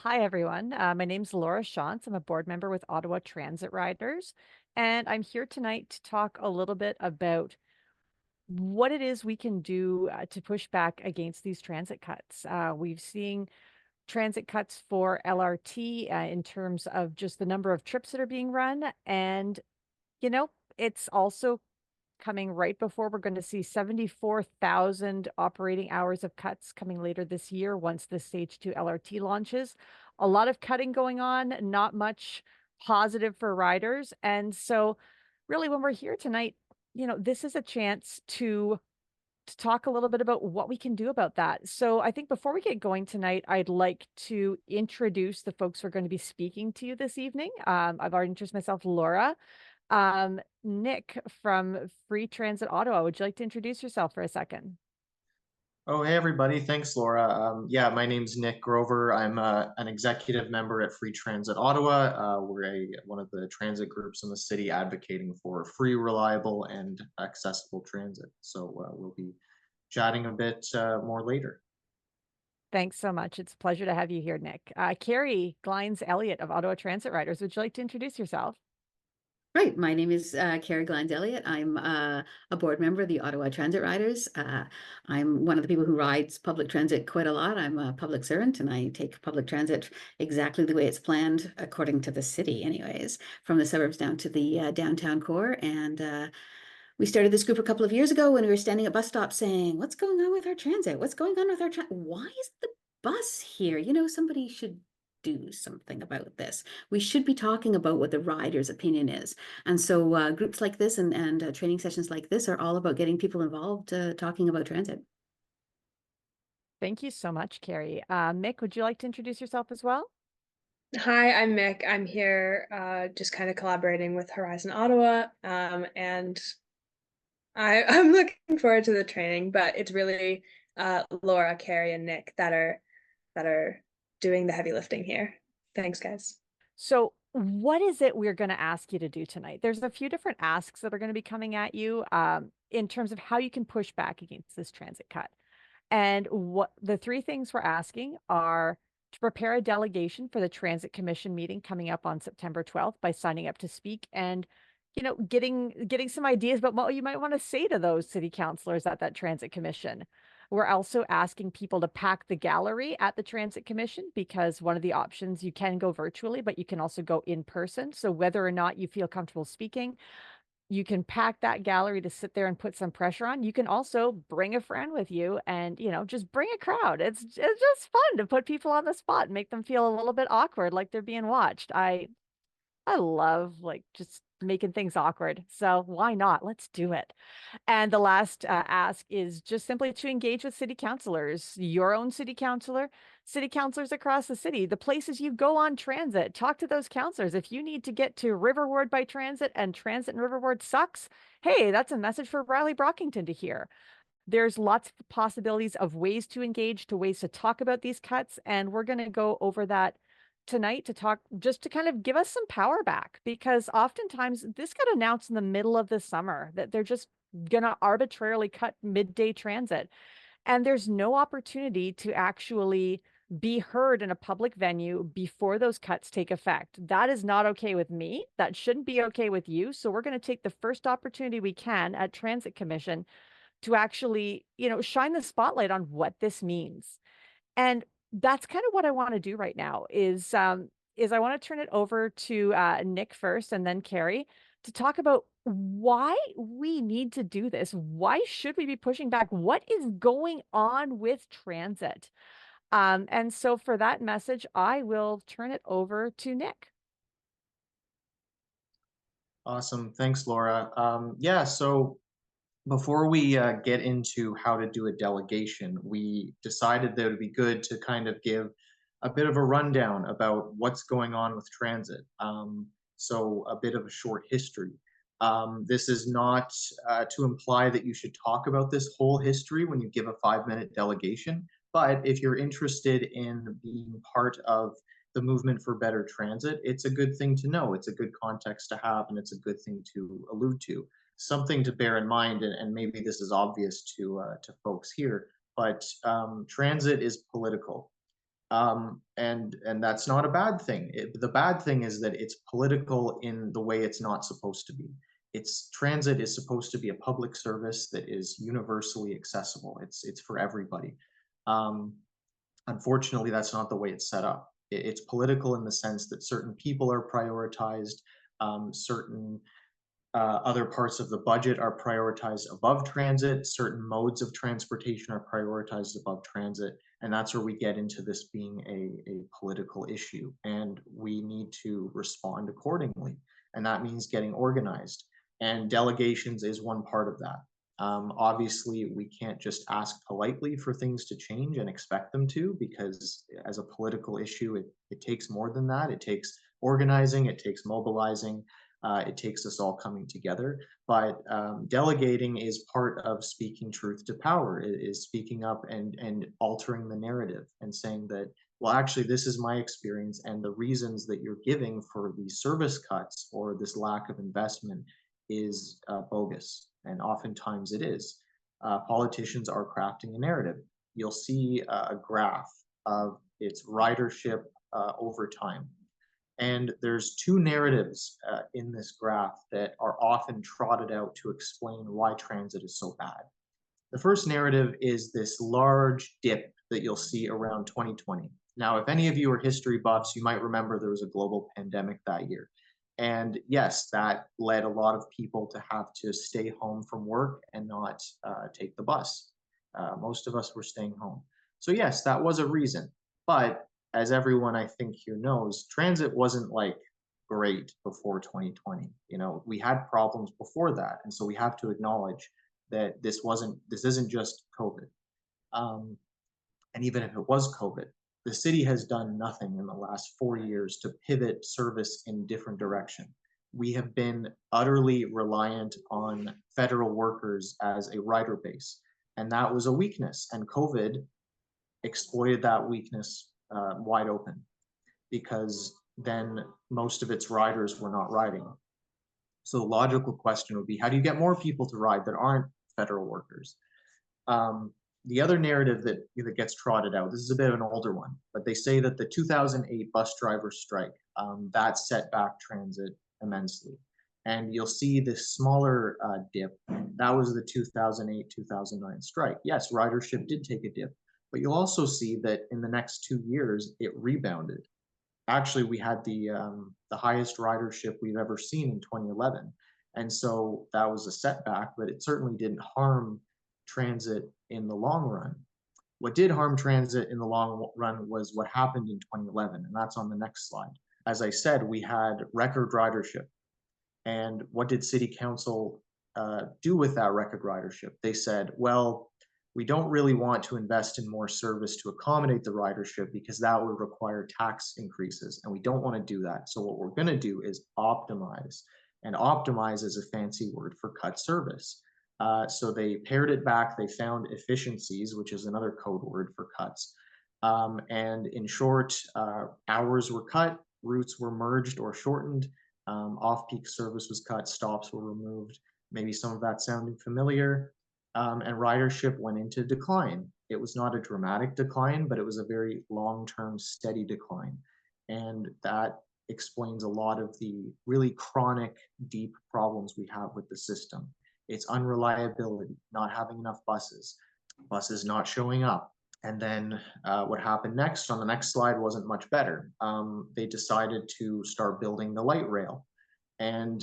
Hi, everyone. My name's Laura Shantz. I'm a board member with Ottawa Transit Riders, and I'm here tonight to talk a little bit about what it is we can do to push back against these transit cuts. We've seen transit cuts for LRT in terms of just the number of trips that are being run, and you know, it's also coming right before we're going to see 74,000 operating hours of cuts coming later this year once the Stage 2 LRT launches. A lot of cutting going on, not much positive for riders. And so, really, when we're here tonight, this is a chance to talk a little bit about what we can do about that. So, I think before we get going tonight, I'd like to introduce the folks who are going to be speaking to you this evening. I've already introduced myself, Laura. Nick from Free Transit Ottawa, would you like to introduce yourself for a second? Oh, hey everybody. Thanks, Laura. Yeah, my name's Nick Grover. I'm an executive member at Free Transit Ottawa. We're one of the transit groups in the city advocating for free, reliable, and accessible transit. So we'll be chatting a bit more later. Thanks so much. It's a pleasure to have you here, Nick. Carrie Glines Elliott of Ottawa Transit Riders, would you like to introduce yourself? Right. My name is Carrie Glines Elliott. I'm a board member of the Ottawa Transit Riders. I'm one of the people who rides public transit quite a lot. I'm a public servant and I take public transit exactly the way it's planned, according to the city, anyways, from the suburbs down to the downtown core. And we started this group a couple of years ago when we were standing at bus stops saying, "What's going on with our transit? What's going on with our transit? Why is the bus here? Somebody should do something about this. We should be talking about what the rider's opinion is." And so groups like this and training sessions like this are all about getting people involved talking about transit. Thank you so much, Carrie. Mick, would you like to introduce yourself as well? Hi, I'm Mick. I'm here just kind of collaborating with Horizon Ottawa. And I'm looking forward to the training, but it's really Laura, Carrie, and Nick that are doing the heavy lifting here. Thanks, guys. So, what is it we're going to ask you to do tonight? There's a few different asks that are going to be coming at you in terms of how you can push back against this transit cut. And what the three things we're asking are to prepare a delegation for the Transit Commission meeting coming up on September 12th by signing up to speak and getting some ideas about what you might want to say to those city councilors at that Transit Commission. We're also asking people to pack the gallery at the Transit Commission because one of the options you can go virtually, but you can also go in person. So whether or not you feel comfortable speaking, you can pack that gallery to sit there and put some pressure on. You can also bring a friend with you and, just bring a crowd. It's just fun to put people on the spot and make them feel a little bit awkward, like they're being watched. I love like just making things awkward. So why not? Let's do it. And the last ask is just simply to engage with city councilors, your own city councilors across the city, the places you go on transit. Talk to those councilors. If you need to get to Riverward by transit and transit in Riverward sucks, hey, that's a message for Riley Brockington to hear. There's lots of possibilities of ways to engage, to ways to talk about these cuts. And we're going to go over that tonight to talk, just to kind of give us some power back, because oftentimes this got announced in the middle of the summer that they're just going to arbitrarily cut midday transit. And there's no opportunity to actually be heard in a public venue before those cuts take effect. That is not okay with me. That shouldn't be okay with you. So we're going to take the first opportunity we can at Transit Commission to actually, shine the spotlight on what this means. And that's kind of what I want to do right now is I want to turn it over to Nick first and then Carrie to talk about why we need to do this. Why should we be pushing back? What is going on with transit? And so for that message, I will turn it over to Nick. Awesome. Thanks, Laura. Yeah, so before we get into how to do a delegation, we decided that it would be good to kind of give a bit of a rundown about what's going on with transit. So, a bit of a short history. This is not to imply that you should talk about this whole history when you give a 5 minute delegation, but if you're interested in being part of the movement for better transit, it's a good thing to know. It's a good context to have, and it's a good thing to allude to. Something to bear in mind, and maybe this is obvious to folks here, but transit is political. And that's not a bad thing. The bad thing is that it's political in the way it's not supposed to be. Transit is supposed to be a public service that is universally accessible. It's for everybody. Um, Unfortunately, that's not the way it's set up. It's political in the sense that certain people are prioritized, certain other parts of the budget are prioritized above transit. Certain modes of transportation are prioritized above transit. And that's where we get into this being a political issue. And we need to respond accordingly. And that means getting organized. And delegations is one part of that. Obviously, we can't just ask politely for things to change and expect them to, because as a political issue, it takes more than that. It takes organizing, it takes mobilizing, it takes us all coming together. But delegating is part of speaking truth to power. It is speaking up and altering the narrative and saying that, well, actually, this is my experience, and the reasons that you're giving for these service cuts or this lack of investment is bogus. And oftentimes it is. Politicians are crafting a narrative. You'll see a graph of its ridership over time. And there's two narratives in this graph that are often trotted out to explain why transit is so bad. The first narrative is this large dip that you'll see around 2020. Now, if any of you are history buffs, you might remember there was a global pandemic that year. And yes, that led a lot of people to have to stay home from work and not take the bus. Most of us were staying home. So yes, that was a reason. But as everyone I think here knows, transit wasn't like great before 2020. We had problems before that. And so we have to acknowledge that this isn't just COVID. And even if it was COVID, the city has done nothing in the last 4 years to pivot service in a different direction. We have been utterly reliant on federal workers as a rider base. And that was a weakness. And COVID exploited that weakness wide open, because then most of its riders were not riding. So the logical question would be, how do you get more people to ride that aren't federal workers? The other narrative that gets trotted out, this is a bit of an older one, but they say that the 2008 bus driver strike, that set back transit immensely. And you'll see this smaller dip. That was the 2008-2009 strike. Yes, ridership did take a dip, but you'll also see that in the next 2 years, it rebounded. Actually, we had the highest ridership we've ever seen in 2011. And so that was a setback, but it certainly didn't harm transit in the long run. What did harm transit in the long run was what happened in 2011, and that's on the next slide. As I said, we had record ridership. And what did City Council do with that record ridership? They said, well, we don't really want to invest in more service to accommodate the ridership because that would require tax increases, and we don't want to do that. So what we're going to do is optimize, and optimize is a fancy word for cut service. So they pared it back, they found efficiencies, which is another code word for cuts. And in short, hours were cut, routes were merged or shortened, off-peak service was cut, stops were removed. Maybe some of that sounding familiar. And ridership went into decline. It was not a dramatic decline, but it was a very long-term steady decline. And that explains a lot of the really chronic, deep problems we have with the system. It's unreliability, not having enough buses not showing up. And then what happened next on the next slide wasn't much better. They decided to start building the light rail. And,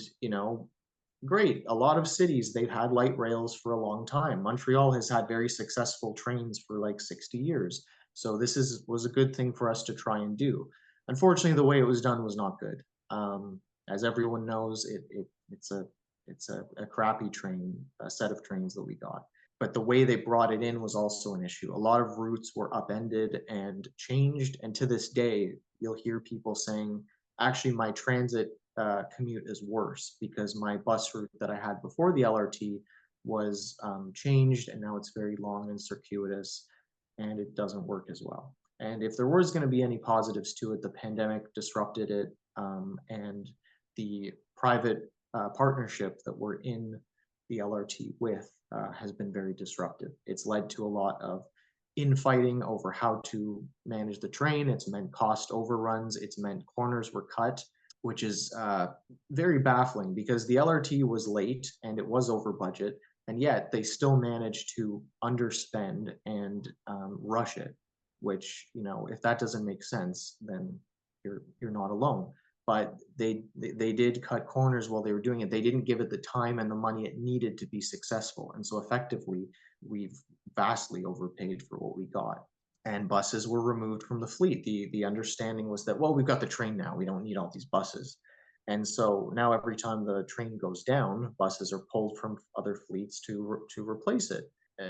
great. A lot of cities, they've had light rails for a long time. Montreal has had very successful trains for like 60 years. So this was a good thing for us to try and do. Unfortunately, the way it was done was not good. As everyone knows, it's a crappy a set of trains that we got. But the way they brought it in was also an issue. A lot of routes were upended and changed. And to this day, you'll hear people saying, actually, my transit commute is worse because my bus route that I had before the LRT was changed, and now it's very long and circuitous, and it doesn't work as well. And if there was going to be any positives to it, the pandemic disrupted it, and the private partnership that we're in the LRT with has been very disruptive. It's led to a lot of infighting over how to manage the train. It's meant cost overruns. It's meant corners were cut, which is very baffling because the LRT was late and it was over budget, and yet they still managed to underspend and rush it. Which, you know, if that doesn't make sense, then you're not alone. But they did cut corners while they were doing it. They didn't give it the time and the money it needed to be successful, and so effectively we've vastly overpaid for what we got. And buses were removed from the fleet. The understanding was that, well, we've got the train now, we don't need all these buses. And so now every time the train goes down, buses are pulled from other fleets to replace it.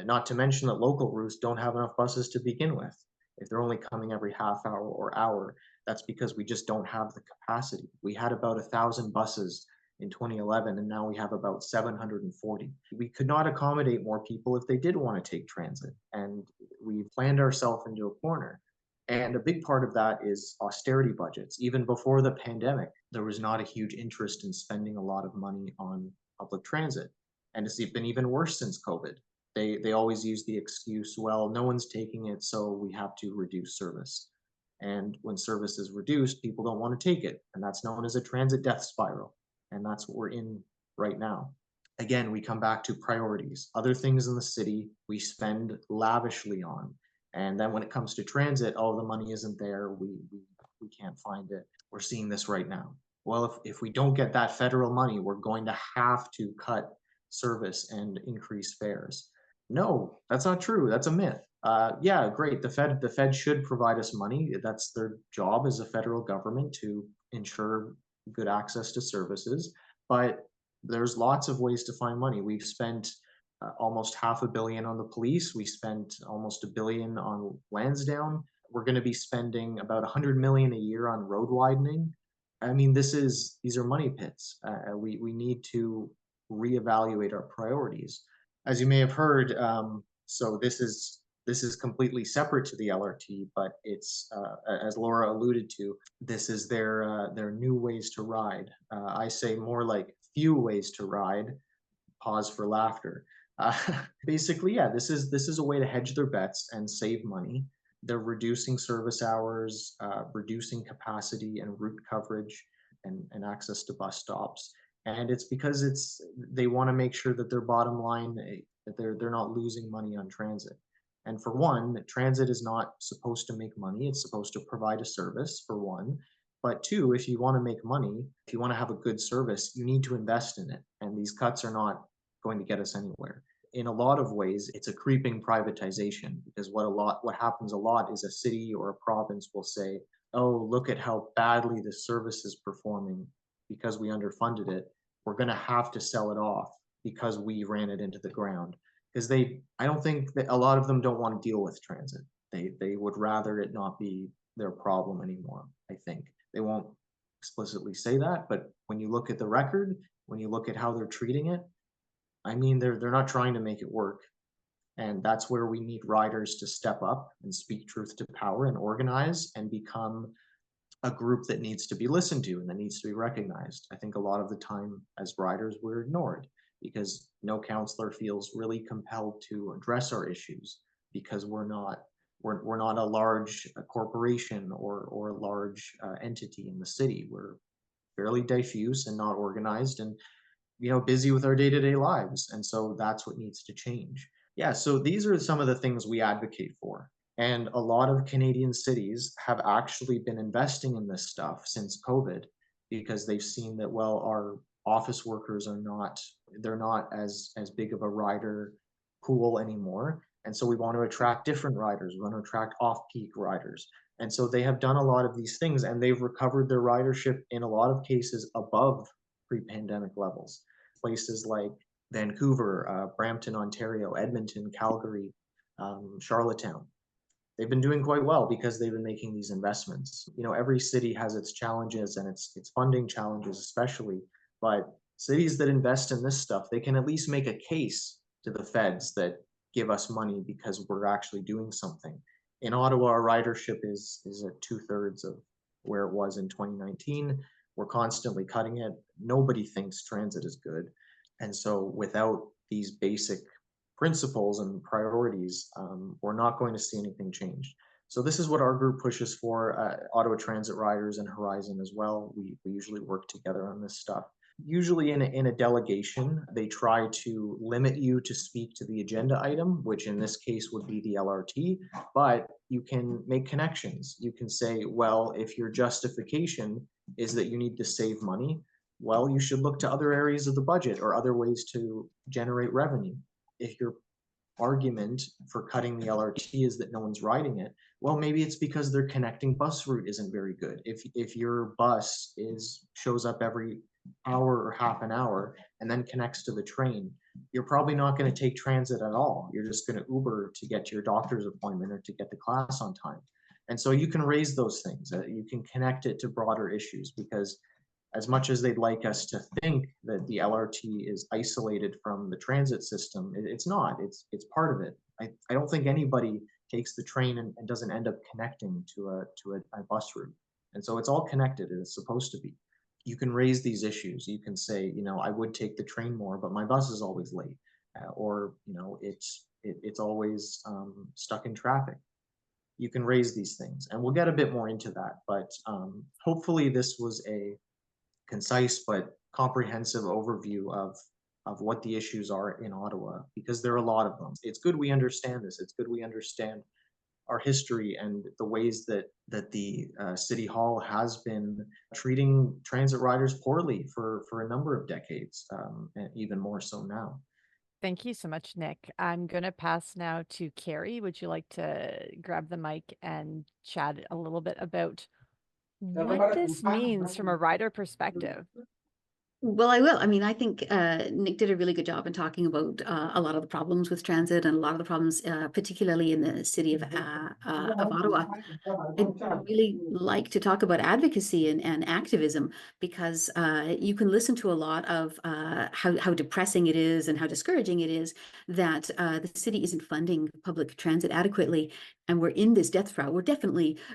Not to mention that local routes don't have enough buses to begin with. If they're only coming every half hour or hour, that's because we just don't have the capacity. We had about 1,000 buses in 2011, and now we have about 740. We could not accommodate more people if they did want to take transit, and we planned ourselves into a corner. And a big part of that is austerity budgets. Even before the pandemic, there was not a huge interest in spending a lot of money on public transit. And it's been even worse since COVID. They always use the excuse, well, no one's taking it, so we have to reduce service. And when service is reduced, people don't want to take it. And that's known as a transit death spiral. And that's what we're in right now. Again, we come back to priorities. Other things in the city we spend lavishly on. And then when it comes to transit, oh, the money isn't there. We can't find it. We're seeing this right now. Well, if we don't get that federal money, we're going to have to cut service and increase fares. No, that's not true. That's a myth. Yeah, great. The Fed should provide us money. That's their job as a federal government to ensure good access to services. But there's lots of ways to find money. We've spent almost $500 million on the police. We spent almost $1 billion on Lansdowne. We're going to be spending about $100 million a year on road widening. I mean, these are money pits. We need to reevaluate our priorities. As you may have heard, so this is completely separate to the LRT, but it's as Laura alluded to, this is their new ways to ride. I say more like few ways to ride. Pause for laughter. Basically, yeah, this is a way to hedge their bets and save money. They're reducing service hours, reducing capacity and route coverage, and access to bus stops. And it's because they want to make sure that their bottom line, that they're not losing money on transit. And for one, transit is not supposed to make money. It's supposed to provide a service, for one. But two, if you want to make money, if you want to have a good service, you need to invest in it. And these cuts are not going to get us anywhere. In a lot of ways, it's a creeping privatization, because what happens a lot is a city or a province will say, oh, look at how badly the service is performing because we underfunded it. We're going to have to sell it off because we ran it into the ground. Because I don't think that a lot of them don't want to deal with transit. They would rather it not be their problem anymore. I think they won't explicitly say that, but when you look at the record, when you look at how they're treating it, I mean, they're not trying to make it work. And that's where we need riders to step up and speak truth to power and organize and become a group that needs to be listened to and that needs to be recognized. I think a lot of the time as riders, we're ignored because no councillor feels really compelled to address our issues because we're not a large corporation or a large entity in the city. We're fairly diffuse and not organized and busy with our day-to-day lives. And so that's what needs to change. Yeah, so these are some of the things we advocate for. And a lot of Canadian cities have actually been investing in this stuff since COVID because they've seen that, well, our office workers they're not as big of a rider pool anymore. And so we want to attract different riders. We want to attract off-peak riders. And so they have done a lot of these things and they've recovered their ridership in a lot of cases above pre-pandemic levels. Places like Vancouver, Brampton, Ontario, Edmonton, Calgary, Charlottetown. They've been doing quite well because they've been making these investments. Every city has its challenges and its funding challenges especially, but cities that invest in this stuff, they can at least make a case to the feds that give us money because we're actually doing something. In Ottawa, our ridership is at 2/3 of where it was in 2019. We're constantly cutting it. Nobody thinks transit is good. And so without these basic principles and priorities, we're not going to see anything change. So this is what our group pushes for, Ottawa Transit Riders and Horizon as well. We usually work together on this stuff. Usually in a delegation, they try to limit you to speak to the agenda item, which in this case would be the LRT, but you can make connections. You can say, well, if your justification is that you need to save money, well, you should look to other areas of the budget or other ways to generate revenue. If your argument for cutting the LRT is that no one's riding it, well, maybe it's because their connecting bus route isn't very good. If your bus shows up every hour or half an hour and then connects to the train, you're probably not going to take transit at all. You're just going to Uber to get to your doctor's appointment or to get to class on time. And so you can raise those things. You can connect it to broader issues, because as much as they'd like us to think that the LRT is isolated from the transit system, it's not. It's part of it. I don't think anybody takes the train and doesn't end up connecting to a bus route. And so it's all connected, and it's supposed to be. You can raise these issues. You can say, I would take the train more, but my bus is always late, or it's always stuck in traffic. You can raise these things, and we'll get a bit more into that. But hopefully, this was a concise but comprehensive overview of what the issues are in Ottawa, because there are a lot of them. It's good we understand this. It's good we understand our history and the ways that the City Hall has been treating transit riders poorly for a number of decades, and even more so now. Thank you so much, Nick. I'm going to pass now to Carrie. Would you like to grab the mic and chat a little bit about what this means from a rider perspective? Well, I will. I mean, I think Nick did a really good job in talking about a lot of the problems with transit and a lot of the problems, particularly in the city of Ottawa. I'd really like to talk about advocacy and activism, because you can listen to a lot of how depressing it is and how discouraging it is that the city isn't funding public transit adequately. And we're in this death row.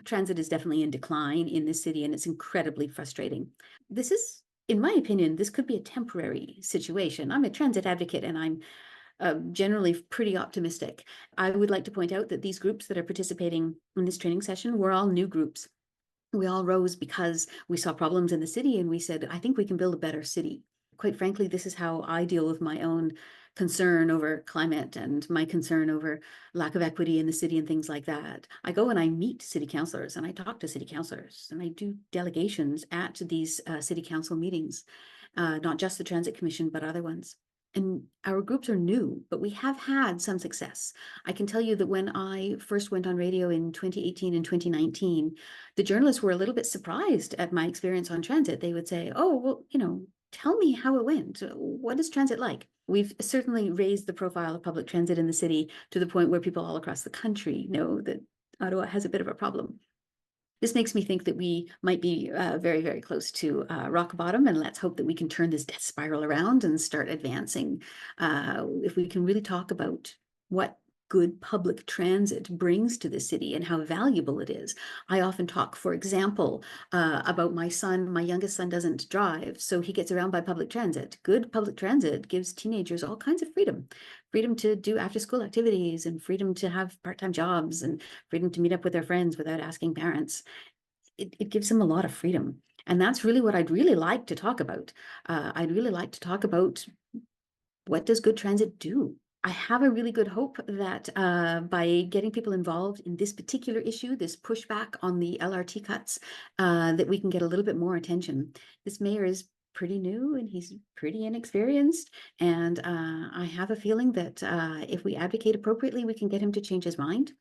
Transit is definitely in decline in this city, and it's incredibly frustrating. This is, in my opinion, this could be a temporary situation. I'm a transit advocate, and I'm generally pretty optimistic. I would like to point out that these groups that are participating in this training session were all new groups. We all rose because we saw problems in the city, and we said, I think we can build a better city. Quite frankly, this is how I deal with my own concern over climate and my concern over lack of equity in the city and things like that. I go and I meet city councilors, and I talk to city councilors, and I do delegations at these city council meetings, not just the Transit Commission, but other ones. And our groups are new, but we have had some success. I can tell you that when I first went on radio in 2018 and 2019, the journalists were a little bit surprised at my experience on transit. They would say, oh, well, tell me how it went. What is transit like? We've certainly raised the profile of public transit in the city to the point where people all across the country know that Ottawa has a bit of a problem. This makes me think that we might be very, very close to rock bottom, and let's hope that we can turn this death spiral around and start advancing. If we can really talk about what good public transit brings to the city and how valuable it is. I often talk, for example, about my son. My youngest son doesn't drive, so he gets around by public transit. Good public transit gives teenagers all kinds of freedom to do after-school activities, and freedom to have part-time jobs, and freedom to meet up with their friends without asking parents. It gives them a lot of freedom. And that's really what I'd really like to talk about. I'd really like to talk about, what does good transit do? I have a really good hope that by getting people involved in this particular issue, this pushback on the LRT cuts, that we can get a little bit more attention. This mayor is pretty new, and he's pretty inexperienced. And I have a feeling that if we advocate appropriately, we can get him to change his mind.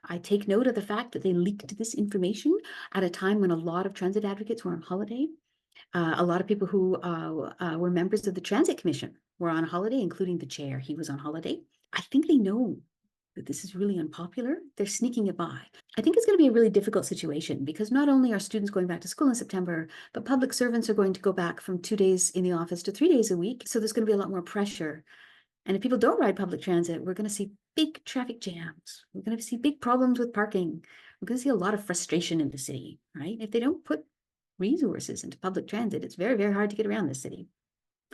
I take note of the fact that they leaked this information at a time when a lot of transit advocates were on holiday. A lot of people who were members of the Transit Commission were on holiday, including the chair. He was on holiday. I think they know that this is really unpopular. They're sneaking it by. I think it's going to be a really difficult situation, because not only are students going back to school in September, but public servants are going to go back from 2 days in the office to 3 days a week. So there's going to be a lot more pressure. And if people don't ride public transit, we're going to see big traffic jams. We're going to see big problems with parking. We're going to see a lot of frustration in the city, right? If they don't put resources into public transit, it's very, very hard to get around this city.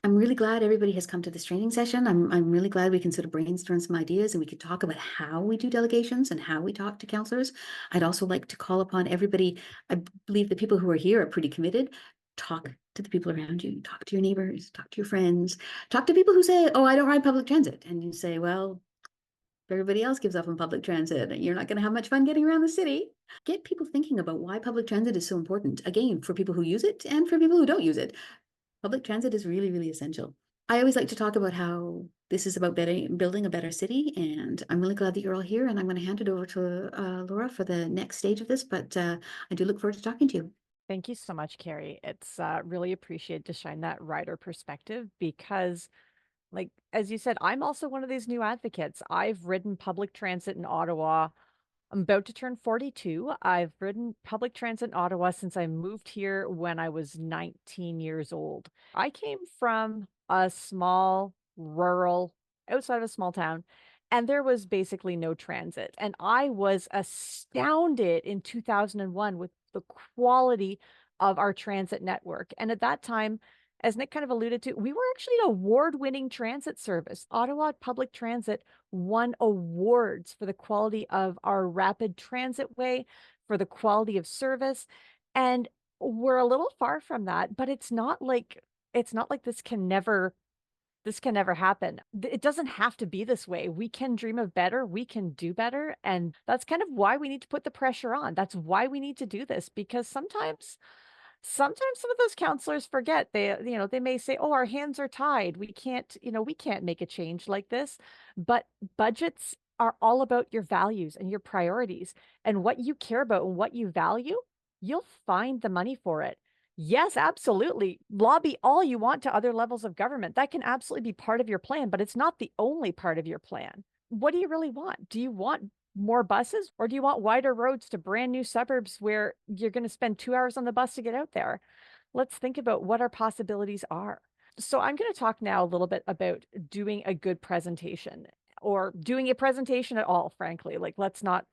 I'm really glad everybody has come to this training session. I'm really glad we can sort of brainstorm some ideas and we could talk about how we do delegations and how we talk to councillors. I'd also like to call upon everybody. I believe the people who are here are pretty committed. Talk to the people around you, talk to your neighbors, talk to your friends, talk to people who say, oh, I don't ride public transit. And you say, well, if everybody else gives up on public transit, you're not going to have much fun getting around the city. Get people thinking about why public transit is so important, again, for people who use it and for people who don't use it. Public transit is really, really essential. I always like to talk about how this is about building a better city, and I'm really glad that you're all here, and I'm going to hand it over to Laura for the next stage of this, but I do look forward to talking to you. Thank you so much, Carrie. It's really appreciated to shine that rider perspective because, like, as you said, I'm also one of these new advocates. I've ridden public transit in Ottawa. I'm about to turn 42. I've ridden public transit in Ottawa since I moved here when I was 19 years old. I came from a small, rural, outside of a small town, and there was basically no transit. And I was astounded in 2001 with the quality of our transit network. And at that time, as Nick kind of alluded to, we were actually an award-winning transit service. Ottawa Public Transit won awards for the quality of our rapid transit way, for the quality of service. And we're a little far from that, but it's not like this can never happen. It doesn't have to be this way. We can dream of better, we can do better, and that's kind of why we need to put the pressure on. That's why we need to do this, because sometimes some of those counselors forget. They may say, oh, our hands are tied, we can't make a change like this. But budgets are all about your values and your priorities, and what you care about and what you value. You'll find the money for it. Yes, absolutely, lobby all you want to other levels of government. That can absolutely be part of your plan, but it's not the only part of your plan. What do you really want? Do you want more buses, or do you want wider roads to brand new suburbs where you're going to spend 2 hours on the bus to get out there? Let's think about what our possibilities are. So I'm going to talk now a little bit about doing a good presentation, or doing a presentation at all, frankly. Like, let's not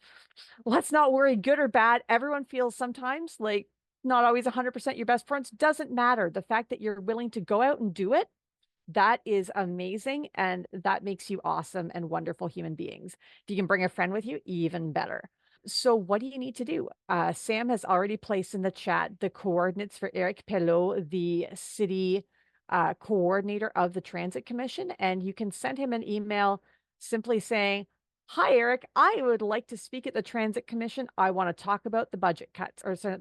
worry, good or bad. Everyone feels sometimes like not always 100% your best performance. Doesn't matter. The fact that you're willing to go out and do it, that is amazing, and that makes you awesome and wonderful human beings. If you can bring a friend with you, even better. So what do you need to do? Sam has already placed in the chat the coordinates for Eric Pelot, the city coordinator of the Transit Commission, and you can send him an email simply saying, hi, Eric, I would like to speak at the Transit Commission. I want to talk about the budget cuts, or sorry,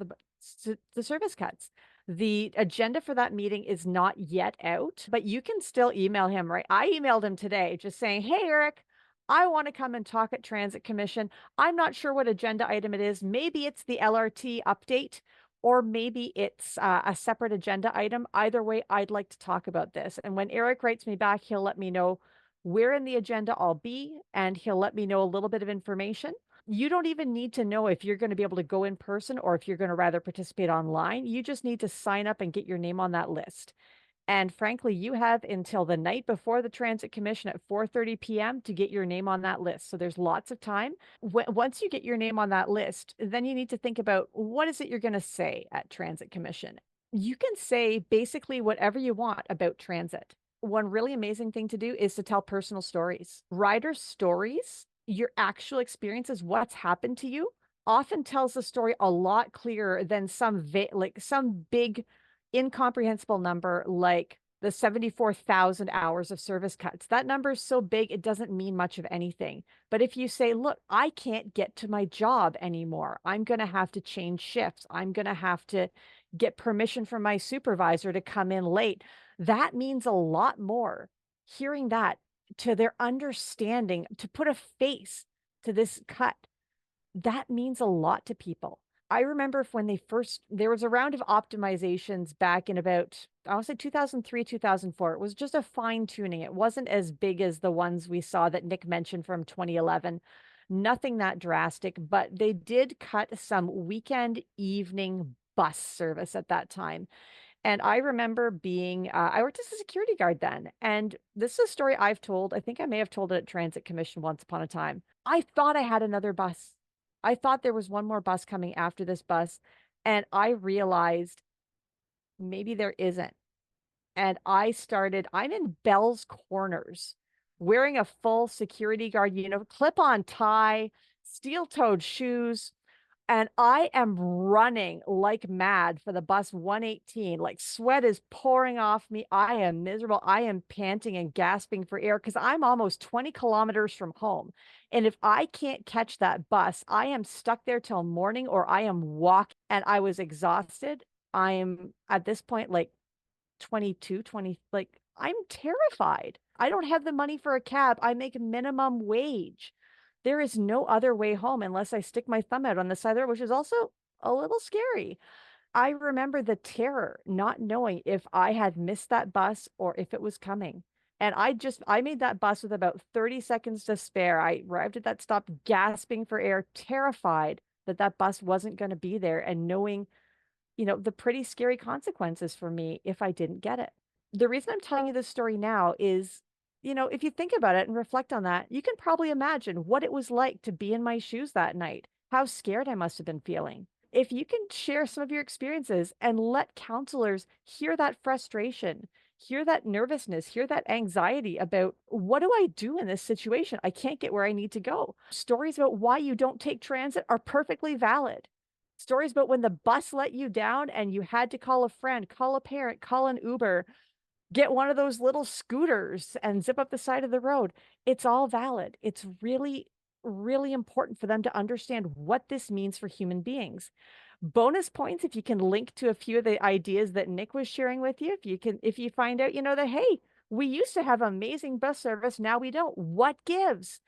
the service cuts. The agenda for that meeting is not yet out, but you can still email him, right? I emailed him today just saying, hey, Eric, I want to come and talk at Transit Commission. I'm not sure what agenda item it is. Maybe it's the LRT update, or maybe it's a separate agenda item. Either way, I'd like to talk about this. And when Eric writes me back, he'll let me know where in the agenda I'll be, and he'll let me know a little bit of information. You don't even need to know if you're going to be able to go in person or if you're going to rather participate online. You just need to sign up and get your name on that list. And frankly, you have until the night before the Transit Commission at 4:30 p.m. to get your name on that list. So there's lots of time. Once you get your name on that list, then you need to think about what is it you're going to say at Transit Commission. You can say basically whatever you want about transit. One really amazing thing to do is to tell personal stories. Rider stories, your actual experiences, what's happened to you, often tells the story a lot clearer than some big incomprehensible number like the 74,000 hours of service cuts. That number is so big, it doesn't mean much of anything. But if you say, look, I can't get to my job anymore, I'm going to have to change shifts, I'm going to have to get permission from my supervisor to come in late, that means a lot more. Hearing that, to their understanding, to put a face to this cut, that means a lot to people. I remember when there was a round of optimizations back in about, I would say 2003, 2004. It was just a fine tuning. It wasn't as big as the ones we saw that Nick mentioned from 2011. Nothing that drastic, but they did cut some weekend evening bus service at that time. And I remember being, I worked as a security guard then. And this is a story I've told. I think I may have told it at Transit Commission once upon a time. I thought I had another bus. I thought there was one more bus coming after this bus. And I realized maybe there isn't. And I'm in Bell's Corners wearing a full security guard clip-on tie, steel-toed shoes, and I am running like mad for the bus 118. Like sweat is pouring off me. I am miserable. I am panting and gasping for air because I'm almost 20 kilometers from home. And if I can't catch that bus, I am stuck there till morning or I am walking. And I was exhausted. I am at this point like 22, 20, like I'm terrified. I don't have the money for a cab. I make minimum wage. There is no other way home unless I stick my thumb out on the side of the road, which is also a little scary. I remember the terror, not knowing if I had missed that bus or if it was coming. And I made that bus with about 30 seconds to spare. I arrived at that stop gasping for air, terrified that that bus wasn't going to be there and knowing the pretty scary consequences for me if I didn't get it. The reason I'm telling you this story now is, if you think about it and reflect on that, you can probably imagine what it was like to be in my shoes that night, how scared I must have been feeling. If you can share some of your experiences and let counselors hear that frustration, hear that nervousness, hear that anxiety about what do I do in this situation? I can't get where I need to go. Stories about why you don't take transit are perfectly valid. Stories about when the bus let you down and you had to call a friend, call a parent, call an Uber, get one of those little scooters and zip up the side of the road. It's all valid. It's really, really important for them to understand what this means for human beings. Bonus points if you can link to a few of the ideas that Nick was sharing with you. If you find out, that, hey, we used to have amazing bus service, now we don't. What gives?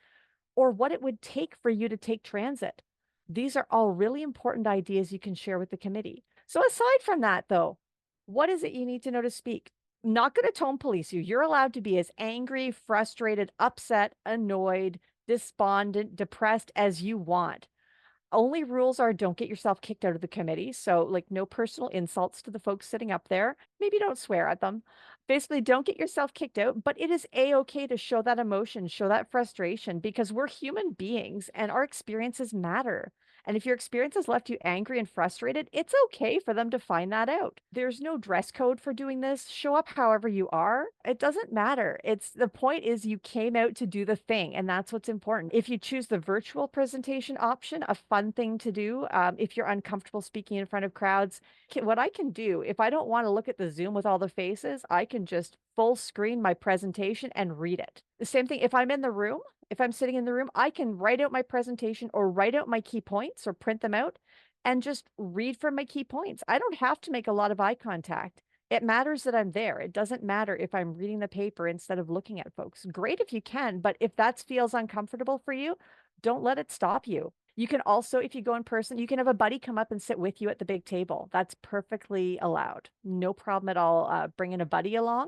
Or what it would take for you to take transit. These are all really important ideas you can share with the committee. So aside from that, though, what is it you need to know to speak? Not going to tone police you. You're allowed to be as angry, frustrated, upset, annoyed, despondent, depressed as you want. Only rules are don't get yourself kicked out of the committee. So, like, no personal insults to the folks sitting up there. Maybe don't swear at them. Basically, don't get yourself kicked out, but it is a-okay to show that emotion, show that frustration, because we're human beings and our experiences matter. And if your experience has left you angry and frustrated, it's okay for them to find that out. There's no dress code for doing this. Show up however you are. It doesn't matter. The point is you came out to do the thing, and that's what's important. If you choose the virtual presentation option, a fun thing to do, if you're uncomfortable speaking in front of crowds, what I can do, if I don't want to look at the Zoom with all the faces, I can just full screen my presentation and read it. The same thing if I'm in the room. If I'm sitting in the room, I can write out my presentation or write out my key points or print them out and just read from my key points. I don't have to make a lot of eye contact. It matters that I'm there. It doesn't matter if I'm reading the paper instead of looking at folks. Great if you can, but if that feels uncomfortable for you, don't let it stop you. You can also, if you go in person, you can have a buddy come up and sit with you at the big table. That's perfectly allowed. No problem at all bringing a buddy along.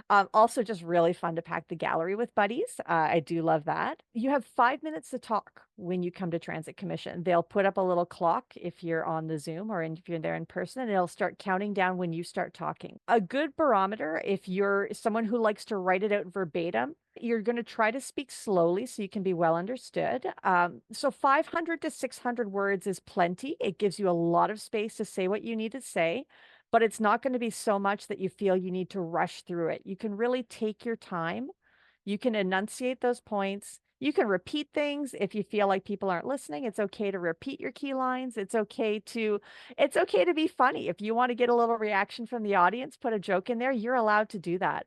Also just really fun to pack the gallery with buddies. I do love that. You have 5 minutes to talk when you come to Transit Commission. They'll put up a little clock if you're on the Zoom or if you're there in person, and it'll start counting down when you start talking. A good barometer, if you're someone who likes to write it out verbatim, you're going to try to speak slowly so you can be well understood. So 500 to 600 words is plenty. It gives you a lot of space to say what you need to say, but it's not going to be so much that you feel you need to rush through it. You can really take your time. You can enunciate those points. You can repeat things if you feel like people aren't listening. It's okay to repeat your key lines. It's okay to be funny. If you want to get a little reaction from the audience, put a joke in there, you're allowed to do that.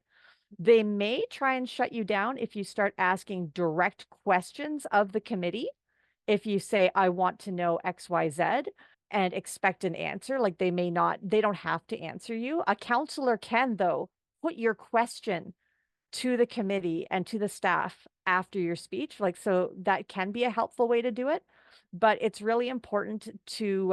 They may try and shut you down if you start asking direct questions of the committee. If you say, I want to know XYZ and expect an answer, like they don't have to answer you. A counselor can, though, put your question to the committee and to the staff after your speech. So that can be a helpful way to do it. But it's really important to,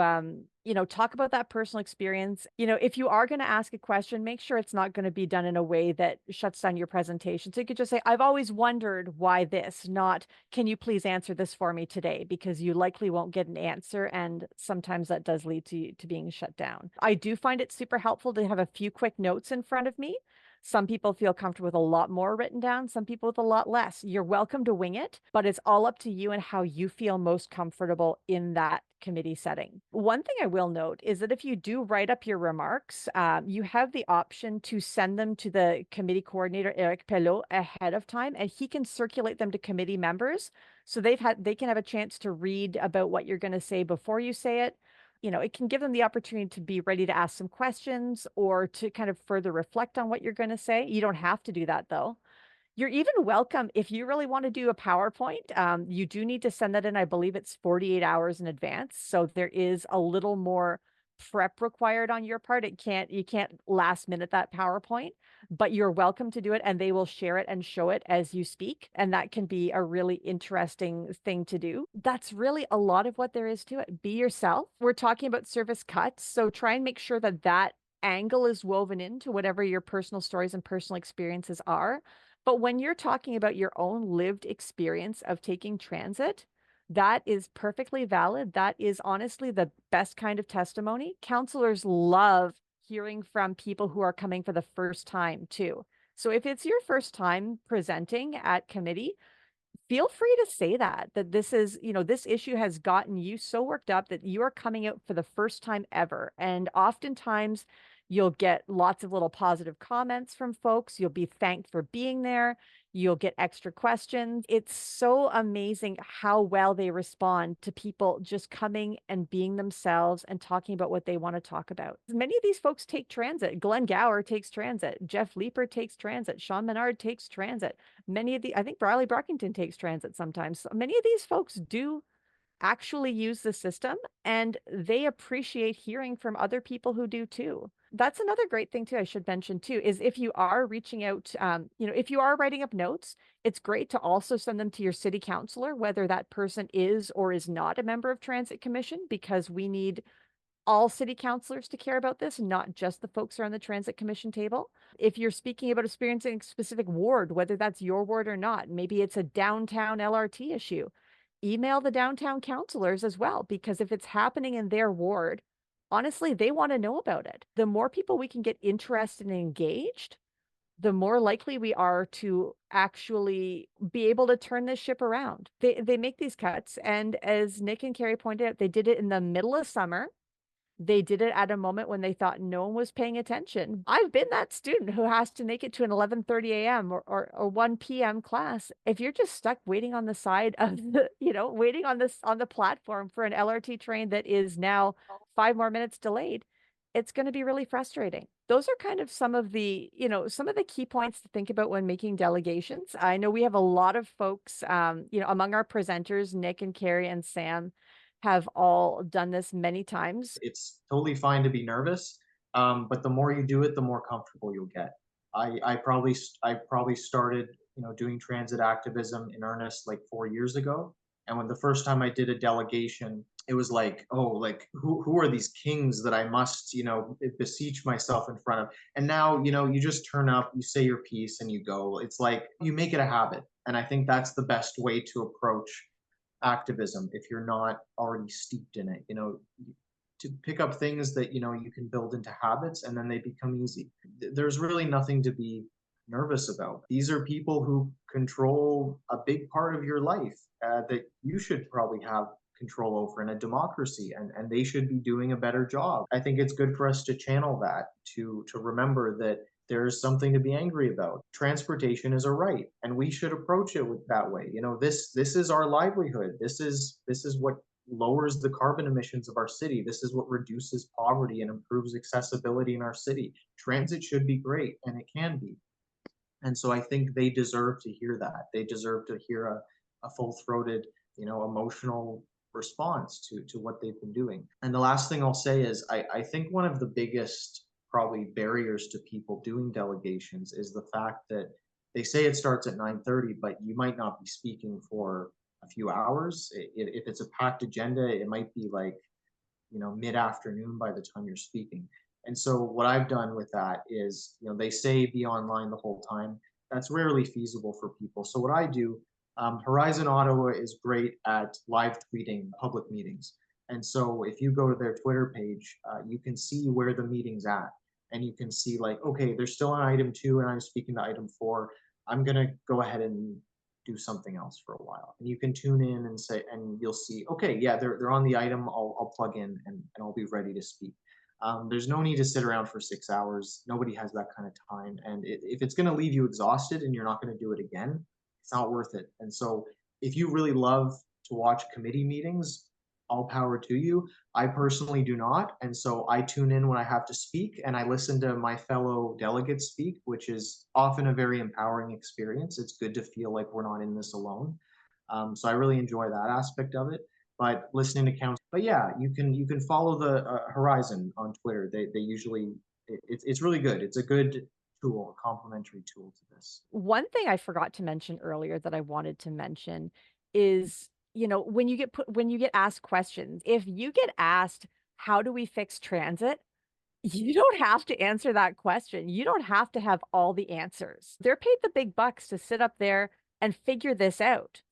talk about that personal experience. If you are going to ask a question, make sure it's not going to be done in a way that shuts down your presentation. So you could just say, I've always wondered why this, not, can you please answer this for me today? Because you likely won't get an answer. And sometimes that does lead to being shut down. I do find it super helpful to have a few quick notes in front of me. Some people feel comfortable with a lot more written down, some people with a lot less. You're welcome to wing it, but it's all up to you and how you feel most comfortable in that committee setting. One thing I will note is that if you do write up your remarks, you have the option to send them to the committee coordinator, Eric Pelot, ahead of time, and he can circulate them to committee members. So they can have a chance to read about what you're going to say before you say it. It can give them the opportunity to be ready to ask some questions or to kind of further reflect on what you're going to say. You don't have to do that though. You're even welcome if you really want to do a PowerPoint. You do need to send that in. I believe it's 48 hours in advance. So there is a little more prep required on your part. You can't last minute that PowerPoint, but you're welcome to do it and they will share it and show it as you speak. And that can be a really interesting thing to do. That's really a lot of what there is to it. Be yourself. We're talking about service cuts. So try and make sure that that angle is woven into whatever your personal stories and personal experiences are. But when you're talking about your own lived experience of taking transit, that is perfectly valid. That is honestly the best kind of testimony. Counselors love hearing from people who are coming for the first time too. So if it's your first time presenting at committee, feel free to say that this is, this issue has gotten you so worked up that you are coming out for the first time ever. And oftentimes you'll get lots of little positive comments from folks. You'll be thanked for being there. You'll get extra questions. It's so amazing how well they respond to people just coming and being themselves and talking about what they want to talk about. Many of these folks take transit. Glenn Gower takes transit. Jeff Leeper takes transit. Sean Menard takes transit. I think Briley Brockington takes transit sometimes. So many of these folks do actually use the system and they appreciate hearing from other people who do too. That's another great thing too, I should mention too, is if you are reaching out, if you are writing up notes, it's great to also send them to your city councilor, whether that person is or is not a member of Transit Commission, because we need all city councilors to care about this, not just the folks who are on the Transit Commission table. If you're speaking about experiencing a specific ward, whether that's your ward or not, maybe it's a downtown LRT issue, email the downtown councilors as well, because if it's happening in their ward, honestly, they want to know about it. The more people we can get interested and engaged, the more likely we are to actually be able to turn this ship around. They make these cuts, and as Nick and Carrie pointed out, they did it in the middle of summer. They did it at a moment when they thought no one was paying attention. I've been that student who has to make it to an 11:30 a.m. or 1 p.m. class. If you're just stuck waiting on the side of the, waiting on the platform for an LRT train that is now 5 more minutes delayed, it's going to be really frustrating. Those are kind of some of the key points to think about when making delegations. I know we have a lot of folks, among our presenters, Nick and Carrie and Sam, have all done this many times. It's totally fine to be nervous, but the more you do it, the more comfortable you'll get. I probably started doing transit activism in earnest like 4 years ago, and when the first time I did a delegation, it was like, oh, like who are these kings that I must beseech myself in front of? And now you just turn up, you say your piece, and you go. It's like you make it a habit, and I think that's the best way to approach activism if you're not already steeped in it, to pick up things that you can build into habits, and then they become easy. There's really nothing to be nervous about. These are people who control a big part of your life that you should probably have control over in a democracy, and they should be doing a better job. I think it's good for us to channel that, to remember that there's something to be angry about. Transportation is a right, and we should approach it that way. This is our livelihood. This is what lowers the carbon emissions of our city. This is what reduces poverty and improves accessibility in our city. Transit should be great, and it can be. And so I think they deserve to hear that. They deserve to hear a full-throated, emotional response to what they've been doing. And the last thing I'll say is I think one of the biggest probably barriers to people doing delegations is the fact that they say it starts at 9:30, but you might not be speaking for a few hours. If it's a packed agenda, it might be like, mid-afternoon by the time you're speaking. And so what I've done with that is, they say be online the whole time. That's rarely feasible for people. So what I do, Horizon Ottawa is great at live tweeting public meetings. And so if you go to their Twitter page, you can see where the meeting's at. and you can see like, okay, there's still an item 2 and I'm speaking to item 4. I'm going to go ahead and do something else for a while. And you can tune in and say, and you'll see, okay, yeah, they're on the item. I'll plug in and I'll be ready to speak. There's no need to sit around for 6 hours. Nobody has that kind of time. And if it's going to leave you exhausted and you're not going to do it again, it's not worth it. And so if you really love to watch committee meetings, all power to you. I personally do not. And so I tune in when I have to speak and I listen to my fellow delegates speak, which is often a very empowering experience. It's good to feel like we're not in this alone. So I really enjoy that aspect of it. But listening to council, but yeah, you can follow the Horizon on Twitter. They usually it's really good. It's a good tool, a complementary tool to this. One thing I forgot to mention earlier that I wanted to mention is, when you get asked questions, if you get asked, how do we fix transit? You don't have to answer that question. You don't have to have all the answers. They're paid the big bucks to sit up there and figure this out.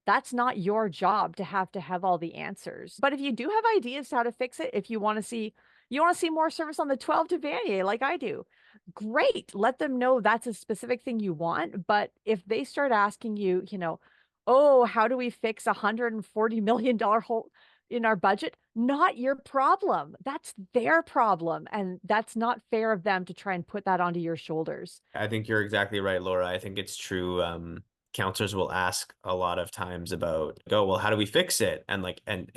That's not your job to have all the answers. But if you do have ideas how to fix it, if you want to see more service on the 12 to Vanier like I do, great. Let them know that's a specific thing you want. But if they start asking you, oh, how do we fix $140 million hole in our budget? Not your problem. That's their problem. And that's not fair of them to try and put that onto your shoulders. I think you're exactly right, Laura. I think it's true. Counselors will ask a lot of times about, oh, well, how do we fix it? And like, and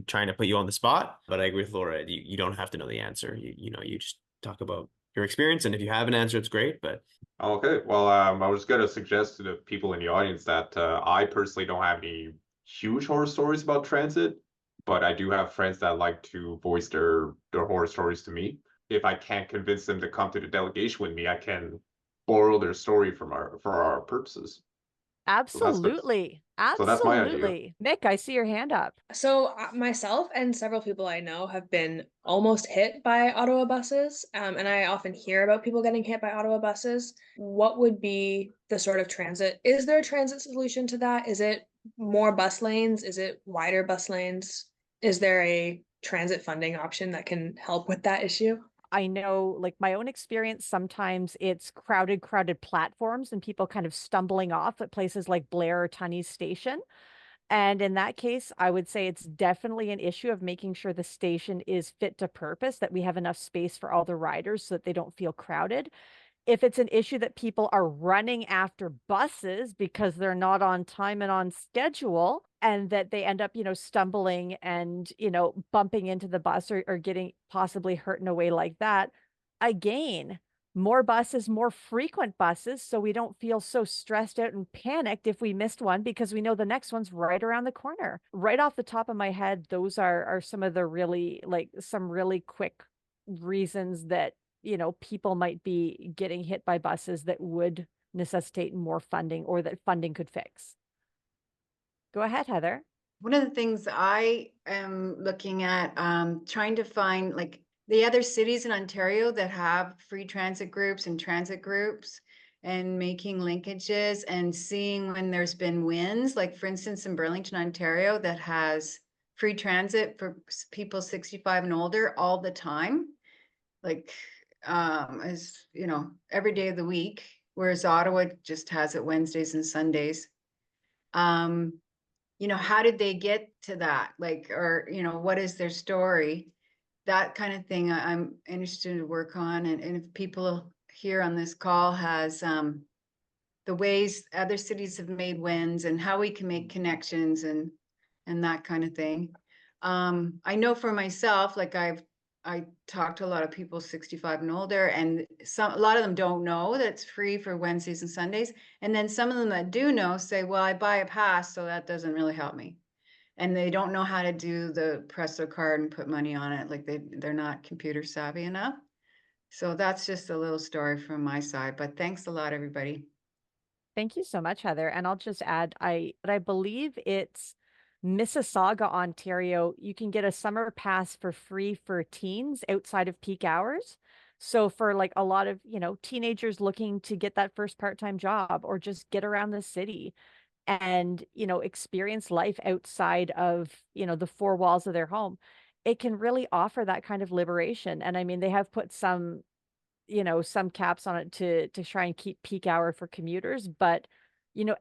trying to put you on the spot. But I agree with Laura. You don't have to know the answer. You just talk about your experience. And if you have an answer, it's great. But okay, well, I was going to suggest to the people in the audience that I personally don't have any huge horror stories about transit, but I do have friends that like to voice their horror stories to me. If I can't convince them to come to the delegation with me, I can borrow their story for our purposes. Absolutely. So that's my idea. Absolutely. Mick, I see your hand up. So myself and several people I know have been almost hit by Ottawa buses, and I often hear about people getting hit by Ottawa buses. What would be the sort of transit? Is there a transit solution to that? Is it more bus lanes? Is it wider bus lanes? Is there a transit funding option that can help with that issue? I know, like my own experience, sometimes it's crowded platforms and people kind of stumbling off at places like Blair or Tunney's Station. And in that case, I would say it's definitely an issue of making sure the station is fit to purpose, that we have enough space for all the riders so that they don't feel crowded. If it's an issue that people are running after buses because they're not on time and on schedule, and that they end up, stumbling and, bumping into the bus or getting possibly hurt in a way like that, again, more buses, more frequent buses, so we don't feel so stressed out and panicked if we missed one because we know the next one's right around the corner. Right off the top of my head, those are some of the really, some really quick reasons that people might be getting hit by buses that would necessitate more funding or that funding could fix. Go ahead, Heather. One of the things I am looking at, trying to find like the other cities in Ontario that have free transit groups and transit groups, and making linkages and seeing when there's been wins, like for instance in Burlington, Ontario, that has free transit for people 65 and older all the time, like as every day of the week, whereas Ottawa just has it Wednesdays and Sundays. How did they get to that? Like, or what is their story? That kind of thing I'm interested to work on. And if people here on this call has the ways other cities have made wins and how we can make connections and that kind of thing. I know for myself, like I talked to a lot of people 65 and older, and a lot of them don't know that it's free for Wednesdays and Sundays. And then some of them that do know say, well, I buy a pass, so that doesn't really help me. And they don't know how to do the press their card and put money on it. Like they're not computer savvy enough. So that's just a little story from my side, but thanks a lot, everybody. Thank you so much, Heather. And I'll just add, I believe it's Mississauga, Ontario. You can get a summer pass for free for teens outside of peak hours. So for like a lot of, teenagers looking to get that first part-time job or just get around the city and, experience life outside of, the four walls of their home, it can really offer that kind of liberation. And I mean, they have put some some caps on it to try and keep peak hour for commuters, but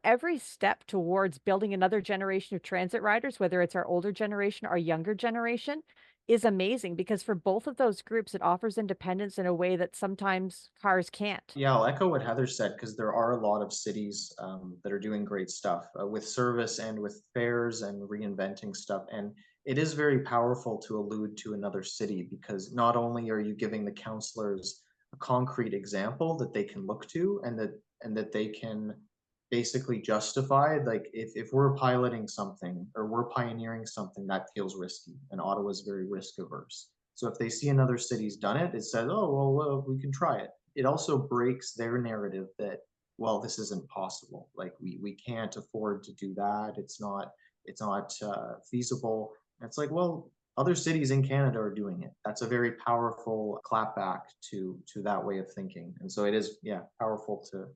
every step towards building another generation of transit riders, whether it's our older generation or younger generation, is amazing, because for both of those groups, it offers independence in a way that sometimes cars can't. Yeah, I'll echo what Heather said, because there are a lot of cities that are doing great stuff with service and with fares and reinventing stuff. And it is very powerful to allude to another city, because not only are you giving the counselors a concrete example that they can look to, and that they can basically justify, like if we're piloting something or we're pioneering something that feels risky, and Ottawa's very risk averse. So if they see another city's done it, it says, oh, well, we can try it. It also breaks their narrative that, well, this isn't possible. Like we can't afford to do that. It's not feasible. And it's like, well, other cities in Canada are doing it. That's a very powerful clapback to that way of thinking. And so it is, yeah, powerful to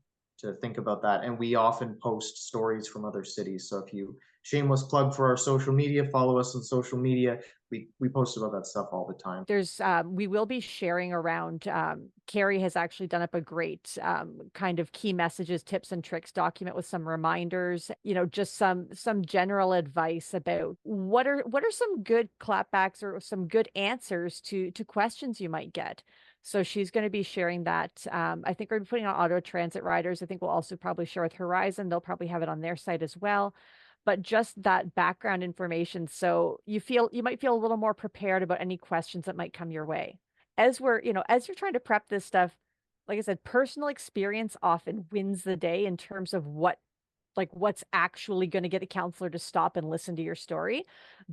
think about that. And we often post stories from other cities. So if you, shameless plug for our social media, follow us on social media. We post about that stuff all the time. We will be sharing around, Carrie has actually done up a great kind of key messages, tips and tricks document with some reminders, just some general advice about what are some good clapbacks or some good answers to questions you might get. So she's going to be sharing that. I think we're putting on Ottawa Transit Riders. I think we'll also probably share with Horizon. They'll probably have it on their site as well. But just that background information, so you might feel a little more prepared about any questions that might come your way. As you're trying to prep this stuff, like I said, personal experience often wins the day in terms of what's actually going to get a counselor to stop and listen to your story.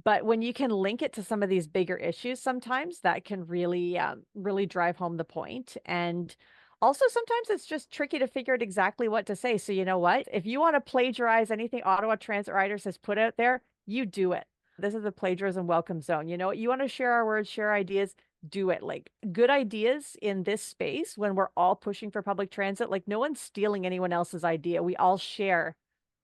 But when you can link it to some of these bigger issues, sometimes that can really, really drive home the point. And also, sometimes it's just tricky to figure out exactly what to say. So you know what? If you want to plagiarize anything Ottawa Transit Riders has put out there, you do it. This is a plagiarism welcome zone. You know, you want to share our words, share ideas, do it. Like, good ideas in this space, when we're all pushing for public transit, like no one's stealing anyone else's idea. We all share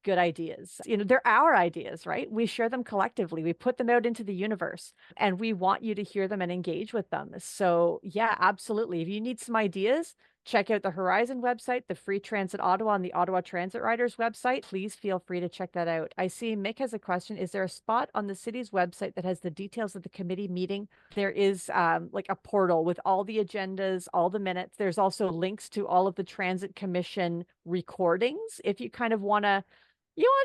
good ideas. They're our ideas, right? We share them collectively. We put them out into the universe, and we want you to hear them and engage with them. So yeah, absolutely. If you need some ideas, check out the Horizon website, the Free Transit Ottawa, and the Ottawa Transit Riders website. Please feel free to check that out. I see Mick has a question. Is there a spot on the city's website that has the details of the committee meeting? There is like a portal with all the agendas, all the minutes. There's also links to all of the Transit Commission recordings. If you kind of want to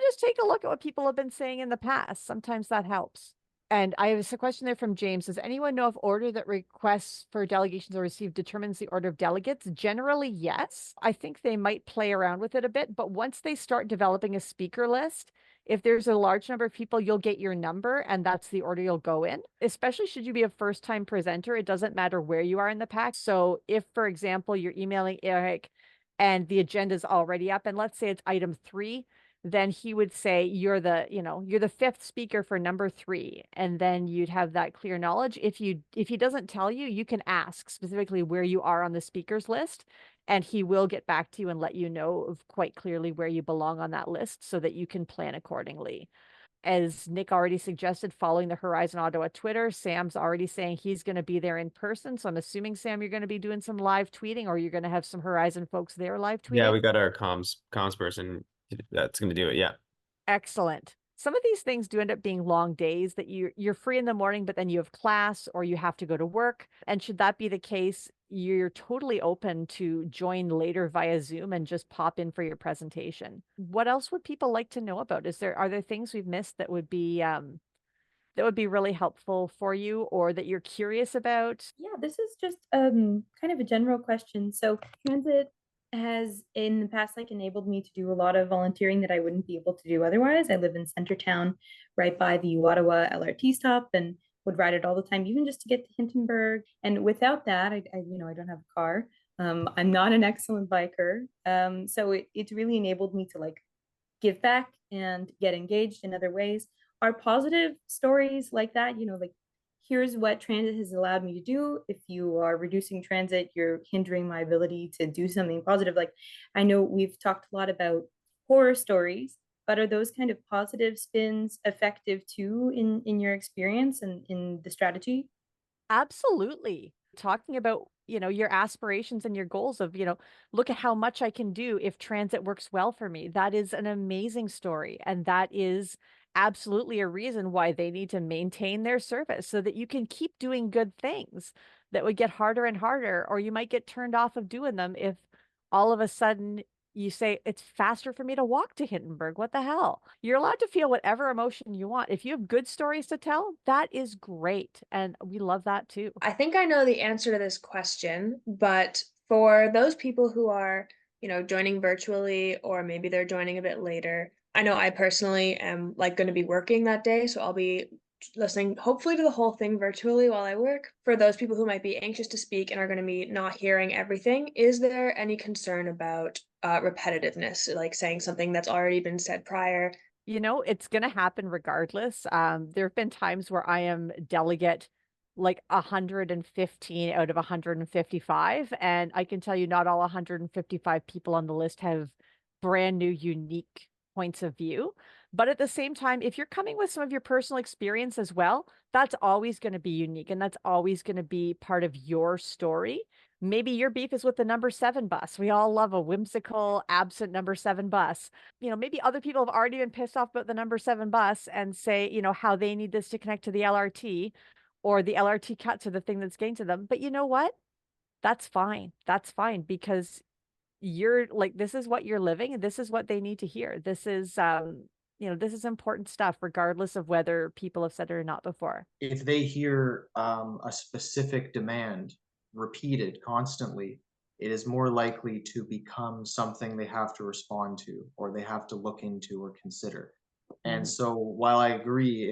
just take a look at what people have been saying in the past. Sometimes that helps. And I have a question there from James. Does anyone know if order that requests for delegations are received determines the order of delegates? Generally, yes. I think they might play around with it a bit, but once they start developing a speaker list, if there's a large number of people, you'll get your number, and that's the order you'll go in. Especially should you be a first-time presenter, it doesn't matter where you are in the pack. So if, for example, you're emailing Eric and the agenda is already up, and let's say it's item 3, then he would say you're the fifth speaker for number 3, and then you'd have that clear knowledge. If he doesn't tell you, you can ask specifically where you are on the speakers list, and he will get back to you and let you know of quite clearly where you belong on that list, so that you can plan accordingly. As Nick already suggested, following the Horizon Ottawa Twitter, Sam's already saying he's going to be there in person. So I'm assuming, Sam, you're going to be doing some live tweeting, or you're going to have some Horizon folks there live tweeting. Yeah, we got our comms person that's going to do it. Yeah. Excellent. Some of these things do end up being long days that you're free in the morning, but then you have class or you have to go to work. And should that be the case, you're totally open to join later via Zoom and just pop in for your presentation. What else would people like to know about? Are there things we've missed that would be really helpful for you, or that you're curious about? Yeah, this is just kind of a general question. So transit has in the past enabled me to do a lot of volunteering that I wouldn't be able to do otherwise. I live in Centertown, right by the Ottawa LRT stop, and would ride it all the time, even just to get to Hintonburg. And without that, I don't have a car. I'm not an excellent biker. So it's really enabled me to give back and get engaged in other ways. Are positive stories like that, here's what transit has allowed me to do. If you are reducing transit, you're hindering my ability to do something positive. I know we've talked a lot about horror stories, but are those kind of positive spins effective too in your experience and in the strategy? Absolutely. Talking about, your aspirations and your goals of, look at how much I can do if transit works well for me. That is an amazing story. And that is absolutely a reason why they need to maintain their service so that you can keep doing good things that would get harder and harder, or you might get turned off of doing them if all of a sudden you say it's faster for me to walk to Hindenburg. What the hell? You're allowed to feel whatever emotion you want. If you have good stories to tell, that is great. And we love that too. I think I know the answer to this question, but for those people who are, joining virtually, or maybe they're joining a bit later, I know I personally am like going to be working that day, so I'll be listening hopefully to the whole thing virtually while I work. For those people who might be anxious to speak and are going to be not hearing everything, is there any concern about repetitiveness, like saying something that's already been said prior? It's going to happen regardless. There have been times where I am delegate like 115 out of 155. And I can tell you not all 155 people on the list have brand new, unique points of view. But at the same time, if you're coming with some of your personal experience as well, that's always going to be unique. And that's always going to be part of your story. Maybe your beef is with the number 7 bus. We all love a whimsical, absent number 7 bus. Maybe other people have already been pissed off about the number 7 bus and say, how they need this to connect to the LRT, or the LRT cuts are the thing that's getting to them. But you know what? That's fine. That's fine, because you're like, this is what you're living and this is what they need to hear. This is, this is important stuff, regardless of whether people have said it or not before. If they hear a specific demand repeated constantly, it is more likely to become something they have to respond to, or they have to look into or consider. And so while I agree,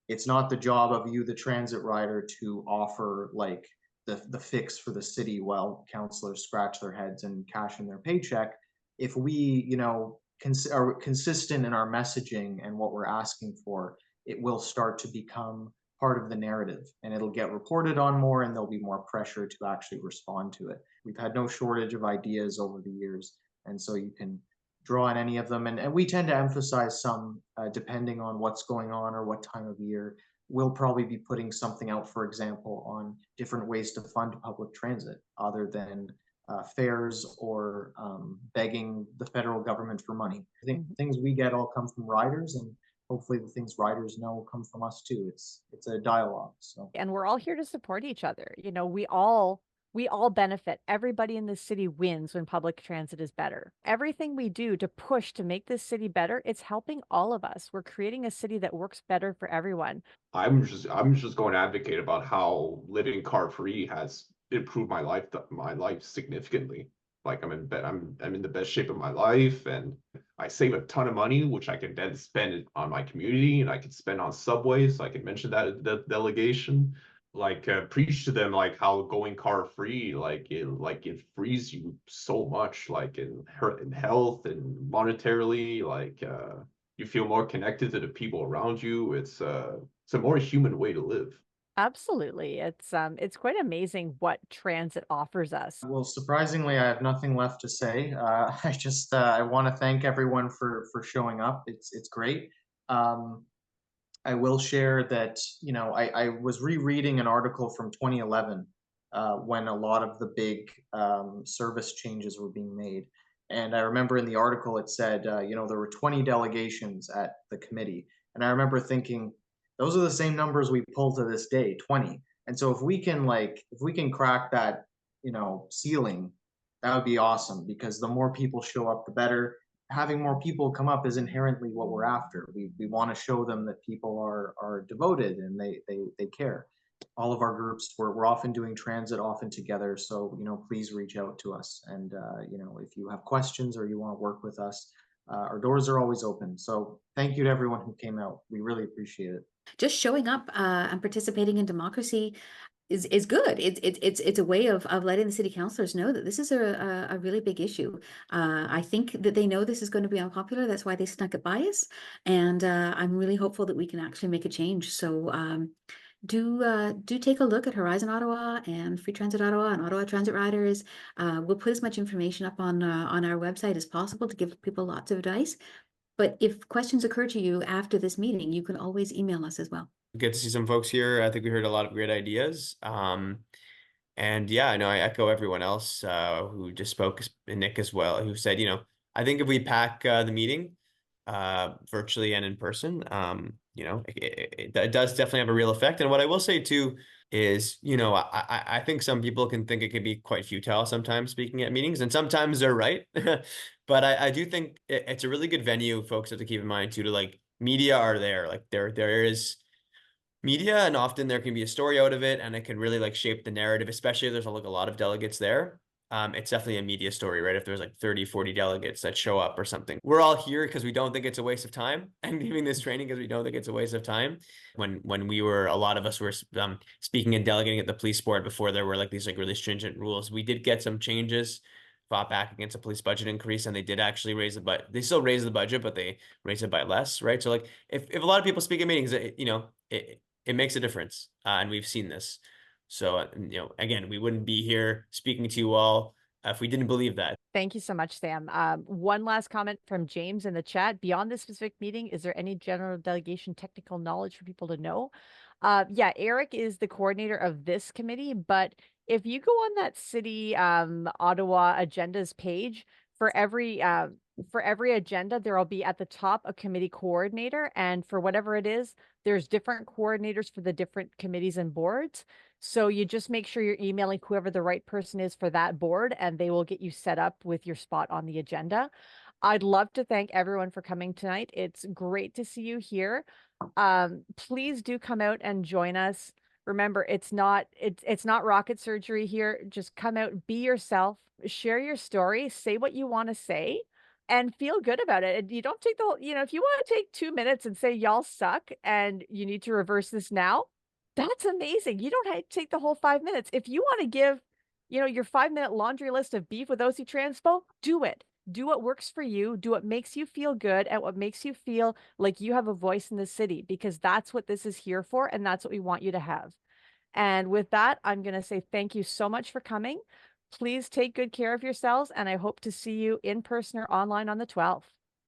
it's not the job of you, the transit rider, to offer like the fix for the city while councillors scratch their heads and cash in their paycheck. If we, are consistent in our messaging and what we're asking for, it will start to become part of the narrative, and it'll get reported on more, and there'll be more pressure to actually respond to it. We've had no shortage of ideas over the years, and so you can draw on any of them. And we tend to emphasize some, depending on what's going on or what time of year. We'll probably be putting something out, for example, on different ways to fund public transit other than fares or begging the federal government for money. I think things we get all come from riders, and hopefully the things riders know come from us too. It's a dialogue. So, and we're all here to support each other. We all benefit. Everybody in this city wins when public transit is better. Everything we do to push to make this city better, it's helping all of us. We're creating a city that works better for everyone. I'm just going to advocate about how living car free has improved my life significantly. Like I'm in the best shape of my life, and I save a ton of money, which I can then spend on my community, and I can spend on subways. So I can mention that at the delegation. Like preach to them like how going car free, like it frees you so much, like in health and monetarily, like you feel more connected to the people around you. It's a more human way to live. Absolutely. It's quite amazing what transit offers us. Well, surprisingly, I have nothing left to say. I want to thank everyone for showing up. It's great. I will share that, I was rereading an article from 2011 when a lot of the big service changes were being made. And I remember in the article it said, there were 20 delegations at the committee. And I remember thinking, those are the same numbers we pull to this day, 20. And so if we can crack that, ceiling, that would be awesome, because the more people show up, the better. Having more people come up is inherently what we're after. We want to show them that people are devoted and they care. All of our groups, we're often doing transit, often together. So, please reach out to us. And, if you have questions or you want to work with us, our doors are always open. So thank you to everyone who came out. We really appreciate it. Just showing up and participating in democracy is good. It's a way of letting the city councillors know that this is a really big issue. I think that they know this is going to be unpopular. That's why they snuck it by us. And I'm really hopeful that we can actually make a change. So do take a look at Horizon Ottawa and Free Transit Ottawa and Ottawa Transit Riders. We'll put as much information up on our website as possible to give people lots of advice. But if questions occur to you after this meeting, you can always email us as well. Good to see some folks here. I think we heard a lot of great ideas. And yeah, I know I echo everyone else who just spoke, and Nick as well, who said, I think if we pack the meeting virtually and in person, it does definitely have a real effect. And what I will say too is, I think some people can think it can be quite futile sometimes speaking at meetings, and sometimes they're right. But I do think it's a really good venue, folks have to keep in mind too, to like media are there. Like there is media, and often there can be a story out of it, and it can really like shape the narrative, especially if there's like a lot of delegates there. It's definitely a media story, right? If there's like 30, 40 delegates that show up or something. We're all here because we don't think it's a waste of time and giving this training because we don't think it's a waste of time. When a lot of us were speaking and delegating at the police board before there were like these like really stringent rules, we did get some changes, fought back against a police budget increase, and they did actually raise the budget. They still raise the budget, but they raise it by less, right? So like if a lot of people speak at meetings, it makes a difference. And we've seen this. So, again, we wouldn't be here speaking to you all if we didn't believe that. Thank you so much, Sam. One last comment from James in the chat. Beyond this specific meeting, is there any general delegation technical knowledge for people to know? Yeah, Eric is the coordinator of this committee, but if you go on that city Ottawa agendas page, for every agenda, there will be at the top a committee coordinator, and for whatever it is, there's different coordinators for the different committees and boards. So you just make sure you're emailing whoever the right person is for that board, and they will get you set up with your spot on the agenda. I'd love to thank everyone for coming tonight. It's great to see you here. Please do come out and join us. Remember, it's not rocket surgery here. Just come out, be yourself, share your story, say what you want to say, and feel good about it. And you don't take the whole, if you want to take 2 minutes and say y'all suck and you need to reverse this now, that's amazing. You don't have to take the whole 5 minutes. If you want to give, your 5-minute laundry list of beef with OC Transpo, do it. Do what works for you. Do what makes you feel good and what makes you feel like you have a voice in the city, because that's what this is here for. And that's what we want you to have. And with that, I'm going to say thank you so much for coming. Please take good care of yourselves. And I hope to see you in person or online on the 12th.